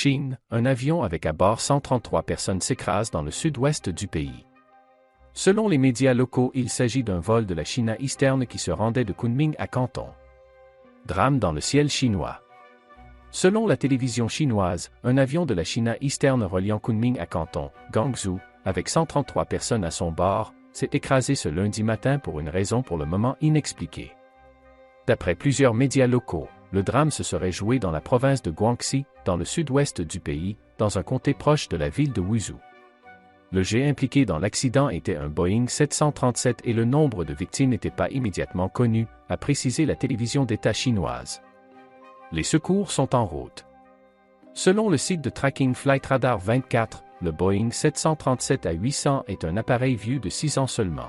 Chine, un avion avec à bord 133 personnes s'écrase dans le sud-ouest du pays. Selon les médias locaux, il s'agit d'un vol de la China Eastern qui se rendait de Kunming à Canton. Drame dans le ciel chinois. Selon la télévision chinoise, un avion de la China Eastern reliant Kunming à Canton, Guangzhou, avec 133 personnes à son bord, s'est écrasé ce lundi matin pour une raison pour le moment inexpliquée. D'après plusieurs médias locaux, le drame se serait joué dans la province de Guangxi, dans le sud-ouest du pays, dans un comté proche de la ville de Wuzhou. Le jet impliqué dans l'accident était un Boeing 737 et le nombre de victimes n'était pas immédiatement connu, a précisé la télévision d'État chinoise. Les secours sont en route. Selon le site de tracking Flight Radar 24, le Boeing 737-800 est un appareil vieux de 6 ans seulement.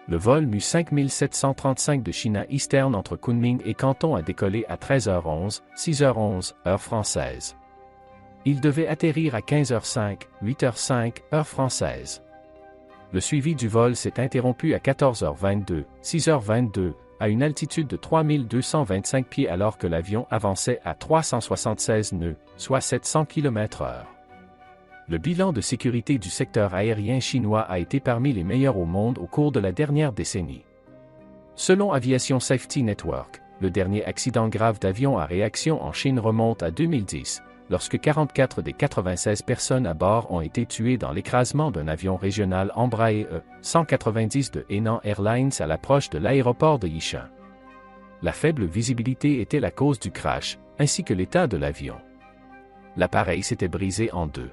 Le vol MU 5735 de China Eastern entre Kunming et Canton a décollé à 13h11, 6h11, heure française. Il devait atterrir à 15h05, 8h05, heure française. Le suivi du vol s'est interrompu à 14h22, 6h22, à une altitude de 3225 pieds alors que l'avion avançait à 376 nœuds, soit 700 km/h. Le bilan de sécurité du secteur aérien chinois a été parmi les meilleurs au monde au cours de la dernière décennie. Selon Aviation Safety Network, le dernier accident grave d'avion à réaction en Chine remonte à 2010, lorsque 44 des 96 personnes à bord ont été tuées dans l'écrasement d'un avion régional Embraer E-190 de Henan Airlines à l'approche de l'aéroport de Yichun. La faible visibilité était la cause du crash, ainsi que l'état de l'avion. L'appareil s'était brisé en deux.